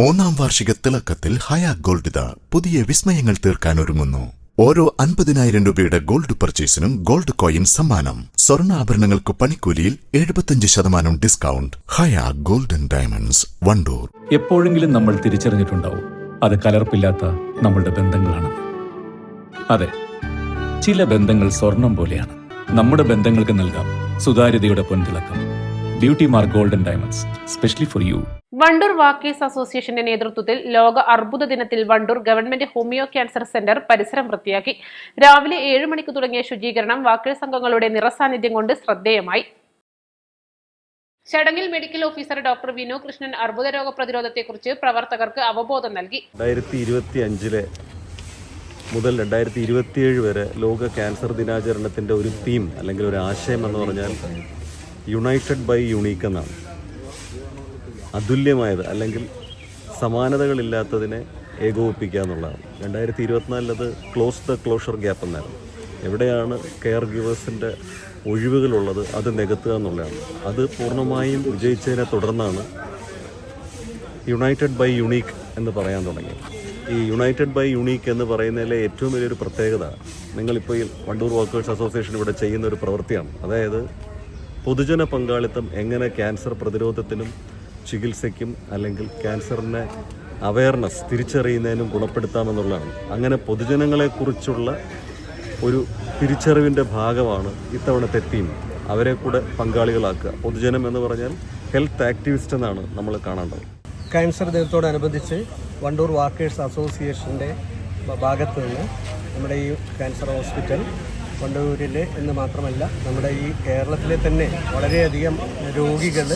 മൂന്നാം വാർഷിക തിളക്കത്തിൽ ഹയ ഗോൾഡ് പുതിയ വിസ്മയങ്ങൾ തീർക്കാൻ ഒരുങ്ങുന്നു. ഓരോ 50,000 രൂപയുടെ ഗോൾഡ് പർച്ചേസിനും ഗോൾഡ് കോയിൻ സമ്മാനം. സ്വർണ്ണാഭരണങ്ങൾക്ക് പണിക്കൂലിയിൽ 75% ഡിസ്കൗണ്ട്. ഹയ ഗോൾഡൻ ഡയമണ്ട്സ്, വണ്ടൂർ. എപ്പോഴെങ്കിലും നമ്മൾ തിരിച്ചറിഞ്ഞിട്ടുണ്ടാവും അത് കലർപ്പില്ലാത്ത നമ്മളുടെ ബന്ധങ്ങളാണ്. അതെ, ചില ബന്ധങ്ങൾ സ്വർണം പോലെയാണ്. നമ്മുടെ ബന്ധങ്ങൾക്ക് നൽകാം സുതാര്യതയുടെ പൊൻതിളക്കം. Beauty mark golden diamonds, specially for you. Wandoor walkers അസോസിയേഷന്റെ നേതൃത്വത്തിൽ ലോക അർബുദ ദിനത്തിൽ Wandoor government homeo cancer centre പരിസരം വൃത്തിയാക്കി. രാവിലെ 7 മണിക്ക് തുടങ്ങിയ ശുചീകരണം വാക്കേഴ്സ് അംഗങ്ങളുടെ നിറസാന്നിധ്യം കൊണ്ട് ശ്രദ്ധേയമായി. ചടങ്ങിൽ medical officer doctor Vinu Krishnan അർബുദ രോഗ പ്രതിരോധത്തെക്കുറിച്ച് പ്രവർത്തകർക്ക് അവബോധം നൽകി. 2025 മുതൽ 2027 വരെ ലോക ക്യാൻസർ ദിനാചരണത്തിന്റെ ഒരു തീം അല്ലെങ്കിൽ ഒരു ആശയം എന്ന് പറഞ്ഞാൽ യുണൈറ്റഡ് ബൈ യുണീക്ക് എന്നാണ്. അതുല്യമായത് അല്ലെങ്കിൽ സമാനതകളില്ലാത്തതിനെ ഏകോപിപ്പിക്കുക എന്നുള്ളതാണ്. 2024 അത് ക്ലോസ് ദ ക്ലോഷർ ഗ്യാപ്പ് എന്നായിരുന്നു. എവിടെയാണ് കെയർ ഗിവേഴ്സിൻ്റെ ഒഴിവുകളുള്ളത് അത് നികത്തുക എന്നുള്ളതാണ്. അത് പൂർണ്ണമായും വിജയിച്ചതിനെ തുടർന്നാണ് യുണൈറ്റഡ് ബൈ യുണീക്ക് എന്ന് പറയാൻ തുടങ്ങിയത്. ഈ യുണൈറ്റഡ് ബൈ യുണീക്ക് എന്ന് പറയുന്നതിലെ ഏറ്റവും വലിയൊരു പ്രത്യേകത നിങ്ങളിപ്പോൾ ഈ വണ്ടൂർ വർക്കേഴ്സ് അസോസിയേഷൻ ഇവിടെ ചെയ്യുന്ന ഒരു പ്രവൃത്തിയാണ്. അതായത് പൊതുജന പങ്കാളിത്തം എങ്ങനെ ക്യാൻസർ പ്രതിരോധത്തിനും ചികിത്സയ്ക്കും അല്ലെങ്കിൽ ക്യാൻസറിനെ അവയർനെസ് തിരിച്ചറിയുന്നതിനും ഗുണപ്പെടുത്താമെന്നുള്ളതാണ്. അങ്ങനെ പൊതുജനങ്ങളെക്കുറിച്ചുള്ള ഒരു തിരിച്ചറിവിൻ്റെ ഭാഗമാണ് ഇത്തവണത്തെ തീം. അവരെ കൂടെ പങ്കാളികളാക്കുക. പൊതുജനം എന്ന് പറഞ്ഞാൽ ഹെൽത്ത് ആക്ടിവിസ്റ്റ് എന്നാണ് നമ്മൾ കാണേണ്ടത്. ക്യാൻസർ ദിനത്തോടനുബന്ധിച്ച് വണ്ടൂർ വാക്കേഴ്സ് അസോസിയേഷൻ്റെ ഭാഗത്ത് നിന്ന് നമ്മുടെ ഈ ക്യാൻസർ ഹോസ്പിറ്റൽ വണ്ടൂരിൽ എന്ന് മാത്രമല്ല നമ്മുടെ ഈ കേരളത്തിലെ തന്നെ വളരെയധികം രോഗികൾ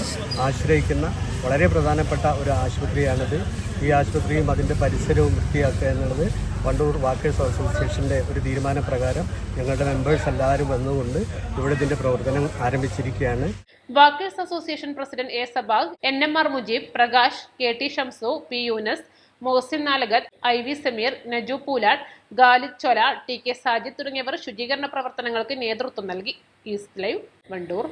ആശ്രയിക്കുന്ന വളരെ പ്രധാനപ്പെട്ട ഒരു ആശുപത്രിയാണിത്. ഈ ആശുപത്രിയും അതിൻ്റെ പരിസരവും വൃത്തിയാക്കുക എന്നുള്ളത് വണ്ടൂർ വാക്കേഴ്സ് അസോസിയേഷൻ്റെ ഒരു തീരുമാനപ്രകാരം ഞങ്ങളുടെ മെമ്പേഴ്സ് എല്ലാവരും വന്നുകൊണ്ട് ഇവിടെ ഇതിൻ്റെ പ്രവർത്തനം ആരംഭിച്ചിരിക്കുകയാണ്. Walkers association president A Sabag, NMR Mujeeb, Prakash, KT Shamsu, P Yunus, Mohsin Nalakath, IV Sameer, Naju Poolad, Khalid Chola, TK Sajid തുടങ്ങിയവർ ശുചീകരണ പ്രവർത്തനങ്ങൾക്ക് നേതൃത്വം നൽകി. East live, Wandoor.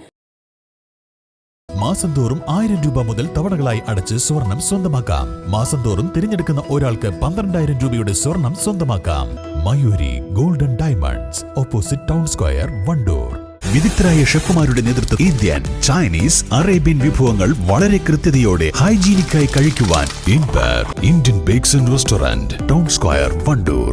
മാസം തോറും 1000 രൂപ മുതൽ തവണകളായി അടച്ച് സ്വർണം സ്വന്തമാക്കാം. മാസം തോറും തിരഞ്ഞെടുക്കുന്ന ഒരാൾക്ക് 12,000 രൂപയുടെ സ്വർണം സ്വന്തമാക്കാം. Mayuri golden diamonds, opposite town square, Wandoor. വിദഗ്ധരായ ഷെഫുമാരുടെ നേതൃത്വം ഇന്ത്യൻ, ചൈനീസ്, അറേബ്യൻ വിഭവങ്ങൾ വളരെ കൃത്യതയോടെ ഹൈജീനിക്കായി കഴിക്കുവാൻ Indian bakes and restaurant, town square, Wandoor.